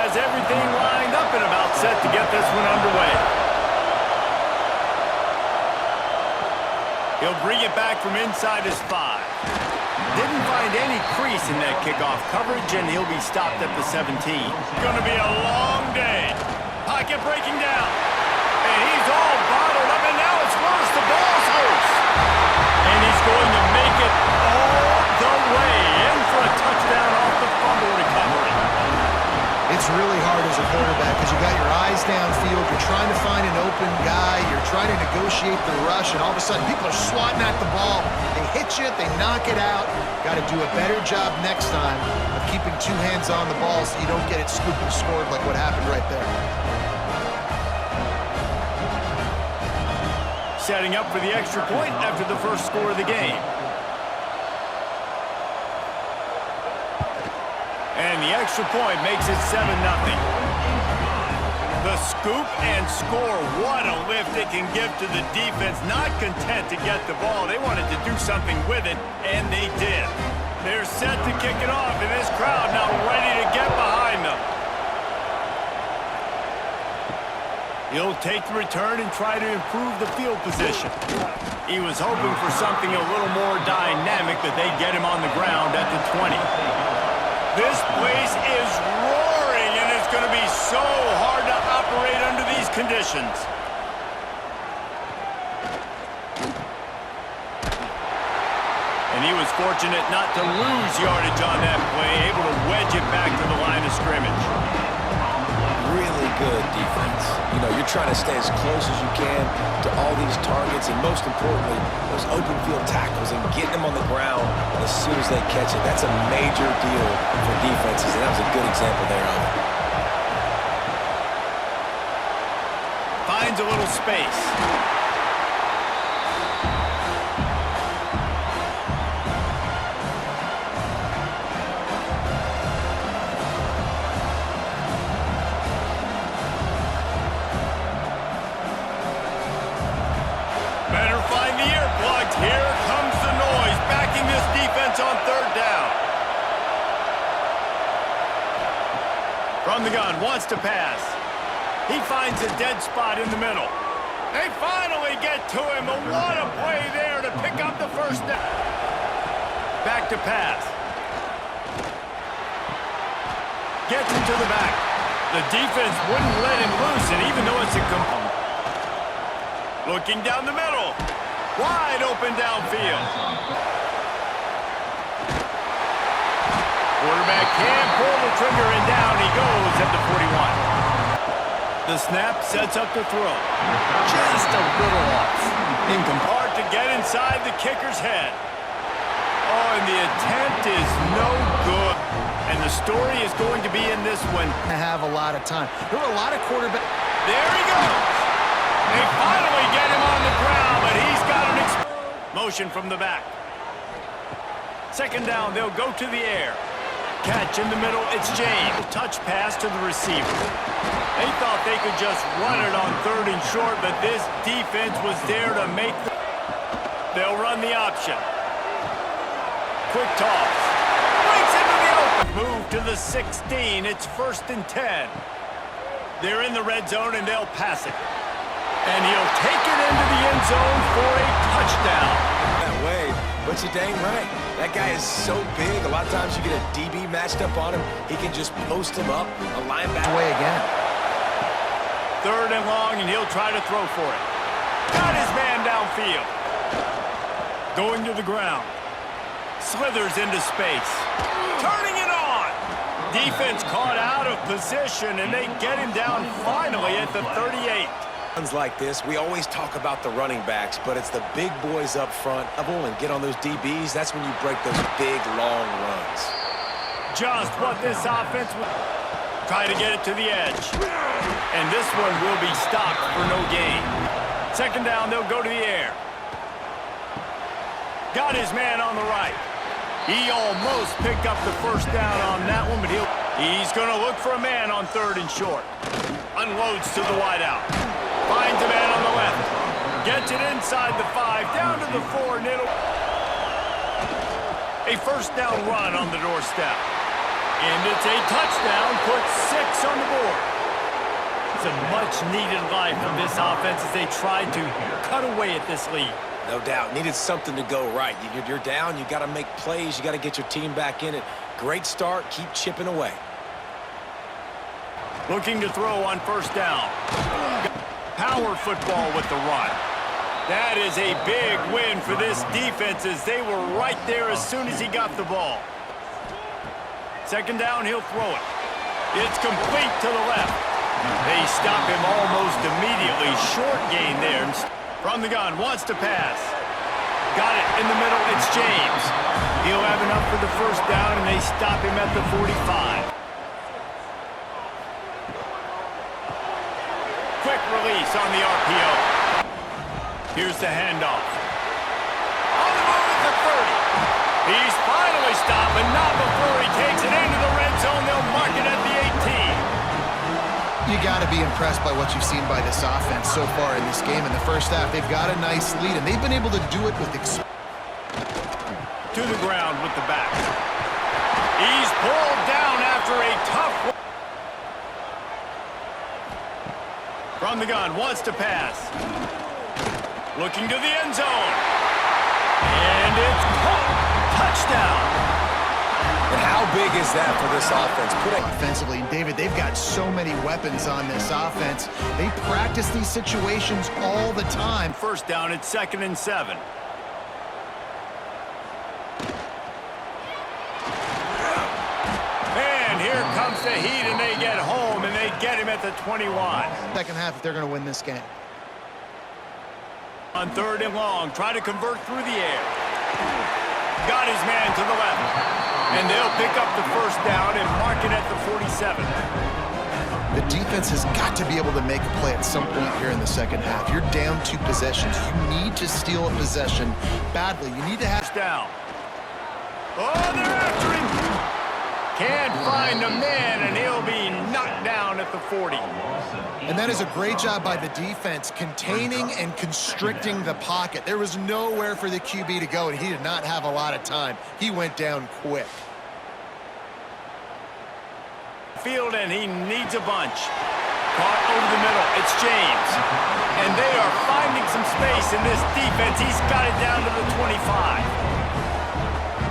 has everything lined up and about set to get this one underway. He'll bring it back from inside his 5. Didn't find any crease in that kickoff coverage, and he'll be stopped at the 17. Gonna be a long day. Pocket breaking down. And he's all bottled up, and now it's worse. The ball's loose. And he's going to make it all the way in for a touchdown off the fumble recovery. It's really hard as a quarterback because you got your eyes downfield, you're trying to find an open guy, you're trying to negotiate the rush, and all of a sudden people are swatting at the ball. They hit you, they knock it out. Got to do a better job next time of keeping 2 hands on the ball so you don't get it scooped and scored like what happened right there. Setting up for the extra point after the first score of the game. And the extra point makes it 7-0. The scoop and score. What a lift it can give to the defense. Not content to get the ball. They wanted to do something with it, and they did. They're set to kick it off, and this crowd now ready to get behind them. He'll take the return and try to improve the field position. He was hoping for something a little more dynamic, but they get him on the ground at the 20. This place is roaring, and it's going to be so hard to operate under these conditions. And he was fortunate not to lose yardage on that play, able to wedge it back to the line of scrimmage. Really good defense. You know, you're trying to stay as close as you can to all these targets, and most importantly, those open field tackles and getting them on the ground as soon as they catch it. That's a major deal for defenses, and that was a good example there of it. Finds a little space. Here comes the noise, backing this defense on 3rd down. From the gun, wants to pass. He finds a dead spot in the middle. They finally get to him, but what a play there to pick up the 1st down. Back to pass. Gets into the back. The defense wouldn't let him loose, and even though it's a component. Looking down the middle. Wide open downfield. Quarterback can't pull the trigger, and down he goes at the 41. The snap sets up the throw. Just a little off. Hard to get inside the kicker's head. Oh, and the attempt is no good. And the story is going to be in this one. I have a lot of time. There were a lot of quarterbacks. There he goes. They finally get him on the ground, but he's got an motion from the back. 2nd down, they'll go to the air. Catch in the middle, it's James. Touch pass to the receiver. They thought they could just run it on 3rd and short, but this defense was there to make the... They'll run the option. Quick toss. Breaks into the open. Move to the 16, it's 1st and 10. They're in the red zone, and they'll pass it. And he'll take it into the end zone for a touchdown. That way, but you're dang right. That guy is so big. A lot of times you get a DB matched up on him. He can just post him up. A linebacker. Away again. 3rd and long, and he'll try to throw for it. Got his man downfield. Going to the ground. Slithers into space. Turning it on. Defense caught out of position, and they get him down finally at the 38. Like this, we always talk about the running backs, but it's the big boys up front and get on those DBs. That's when you break those big, long runs. Just what this offense will try to get it to the edge. And this one will be stopped for no gain. 2nd down, they'll go to the air. Got his man on the right. He almost picked up the 1st down on that one, but he's going to look for a man on 3rd and short. Unloads to the wideout. Finds a man on the left. Gets it inside the 5, down to the 4, and it'll... A 1st down run on the doorstep. And it's a touchdown, puts 6 on the board. It's a much-needed life from this offense as they tried to cut away at this lead. No doubt. Needed something to go right. You're down. You got to make plays. You got to get your team back in it. Great start. Keep chipping away. Looking to throw on first down. Power football with the run. That is a big win for this defense as they were right there as soon as he got the ball. Second down, he'll throw it. It's complete to the left. They stop him almost immediately. Short gain there. From the gun, wants to pass. Got it in the middle, it's James. He'll have enough for the first down, and they stop him at the 45. Quick release on the RPO. Here's the handoff. On the move at the 30. He's finally stopped, but not before he takes it into the red zone. They'll mark it at the 18. You got to be impressed by what you've seen by this offense so far in this game. In the first half, they've got a nice lead, and they've been able to do it with to the ground with the back. He's pulled down after a tough one. From the gun, wants to pass. Looking to the end zone. And it's caught. Touchdown. And how big is that for this offense? Offensively, David, they've got so many weapons on this offense. They practice these situations all the time. First down, it's 2nd and 7. And here comes the heat, and they get home, and they get him at the 21. Second half, if they're going to win this game. On 3rd and long, try to convert through the air. Got his man to the left. And they'll pick up the first down and mark it at the 47. The defense has got to be able to make a play at some point here in the second half. You're down 2 possessions. You need to steal a possession badly. You need to have... Down. Oh, they're after him. Can't find a man, and he'll be knocked down at the 40. And that is a great job by the defense, containing and constricting the pocket. There was nowhere for the QB to go, and he did not have a lot of time. He went down quick. Field, and he needs a bunch. Caught over the middle. It's James. And they are finding some space in this defense. He's got it down to the 25.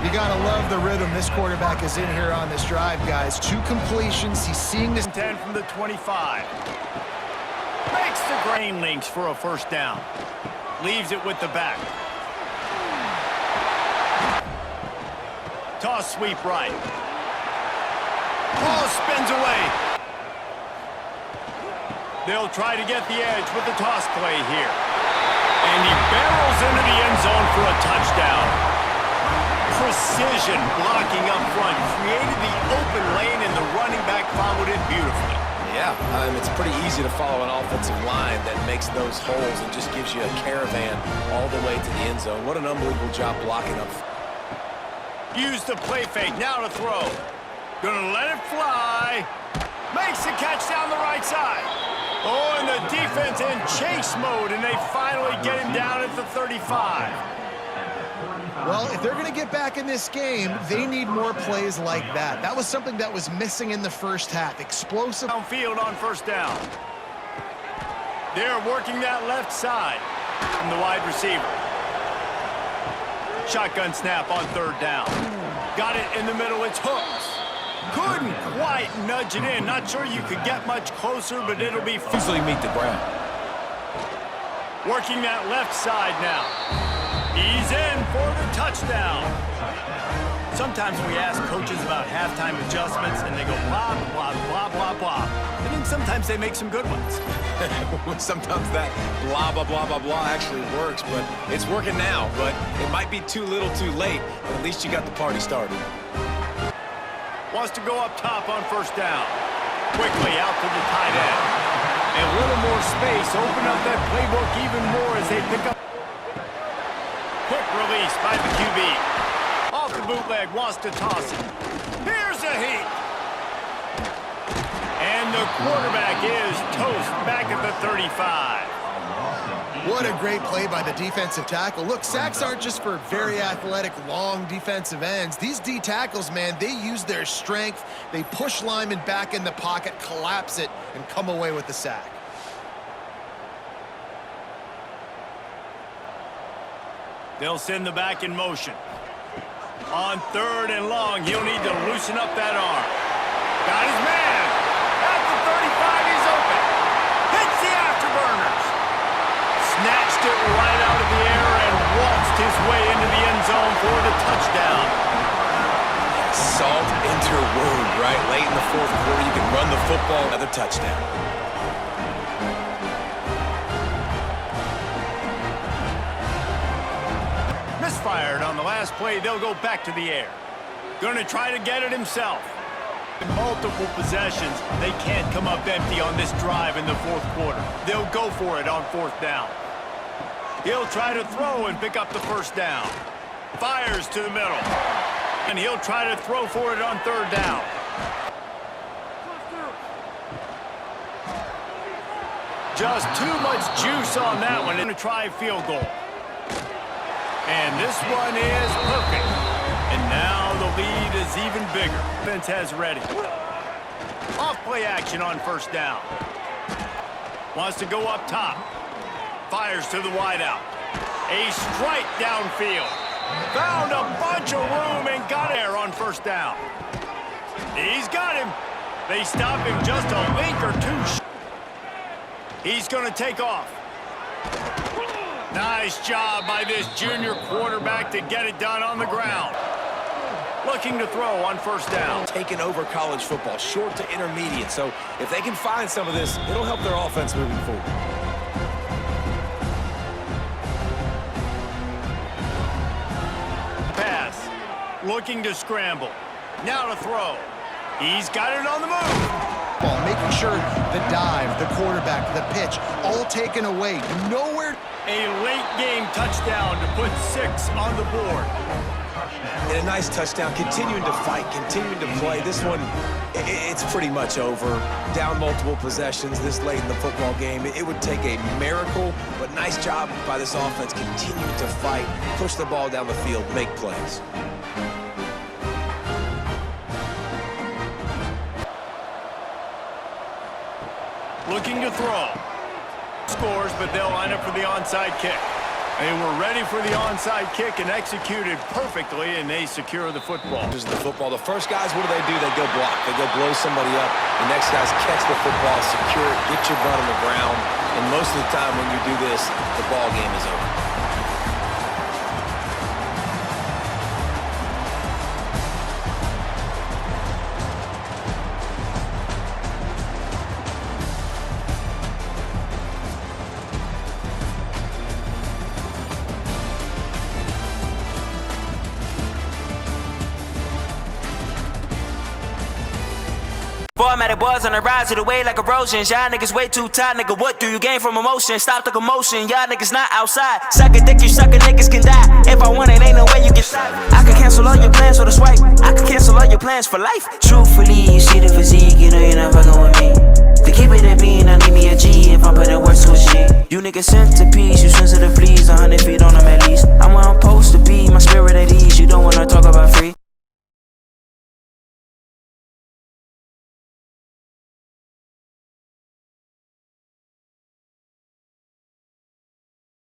You got to love the rhythm this quarterback is in here on this drive, guys. 2 completions. He's seeing this. 10 from the 25. Makes the grain Lynx for a first down. Leaves it with the back. Toss sweep right. Ball spins away. They'll try to get the edge with the toss play here. And he barrels into the end zone for a touchdown. Precision blocking up front. Created the open lane, and the running back followed it beautifully. Yeah, it's pretty easy to follow an offensive line that makes those holes and just gives you a caravan all the way to the end zone. What an unbelievable job blocking up. Use the play fake, now to throw. Gonna let it fly. Makes the catch down the right side. Oh, and the defense in chase mode, and they finally get him down at the 35. Well, if they're going to get back in this game, they need more plays like that. That was something that was missing in the first half. Explosive. Downfield on first down. They're working that left side from the wide receiver. Shotgun snap on 3rd down. Got it in the middle, it's Hooks. Couldn't quite nudge it in. Not sure you could get much closer, but it'll be easily meet the ground. Working that left side now. He's in for the touchdown. Sometimes we ask coaches about halftime adjustments, and they go blah, blah, blah, blah, blah. And then sometimes they make some good ones. Sometimes that blah, blah, blah, blah, blah actually works, but it's working now. But it might be too little too late, but at least you got the party started. Wants to go up top on first down. Quickly out to the tight end. And a little more space. Open up that playbook even more as they pick up. Quick release by the QB. Off the bootleg, wants to toss it. Here's a heat. And the quarterback is toast back at the 35. What a great play by the defensive tackle. Look, sacks aren't just for very athletic, long defensive ends. These D tackles, man, they use their strength. They push linemen back in the pocket, collapse it, and come away with the sack. They'll send the back in motion. On 3rd and long, he'll need to loosen up that arm. Got his man. At the 35, he's open. Hits the afterburners. Snatched it right out of the air and waltzed his way into the end zone for the touchdown. Salt into your wound, right? Late in the 4th quarter, you can run the football, another touchdown. Misfired on the last play. They'll go back to the air. Gonna try to get it himself. In multiple possessions, they can't come up empty on this drive in the 4th quarter. They'll go for it on 4th down. He'll try to throw and pick up the 1st down. Fires to the middle. And he'll try to throw for it on 3rd down. Just too much juice on that one. Gonna try a field goal. And this one is perfect. And now the lead is even bigger. Defense has ready. Off play action on 1st down. Wants to go up top. Fires to the wideout. A strike downfield. Found a bunch of room and got there on 1st down. He's got him. They stop him just a link or two. He's going to take off. Nice job by this junior quarterback to get it done on the ground. Looking to throw on 1st down. Taking over college football, short to intermediate. So if they can find some of this, it'll help their offense moving forward. Pass. Looking to scramble. Now to throw. He's got it on the move. Ball, making sure the dive, the quarterback, the pitch, all taken away. Nowhere. A late game touchdown to put 6 on the board. And a nice touchdown, continuing to fight, continuing to play. This one, it's pretty much over. Down multiple possessions this late in the football game. It would take a miracle, but nice job by this offense, continuing to fight, push the ball down the field, make plays. Looking to throw. Scores, but they'll line up for the onside kick. They were ready for the onside kick and executed perfectly, and they secure the football. This is the football. The first guys, what do? They go block. They go blow somebody up. The next guys catch the football, secure it, get your butt on the ground. And most of the time when you do this, the ball game is over. Formatted boys on the rise of the way like erosions. Y'all niggas way too tight, nigga. What do you gain from emotion? Stop the commotion. Y'all niggas not outside. Suck a dick, you sucker niggas can die. If I want it, ain't no way you can stop. I can cancel all your plans with a swipe. I can cancel all your plans for life. Truthfully, you see the physique, you know you're not fucking with me. To keep it a bean, I need me a G if I'm putting work to a G. You niggas centerpiece, you sensitive.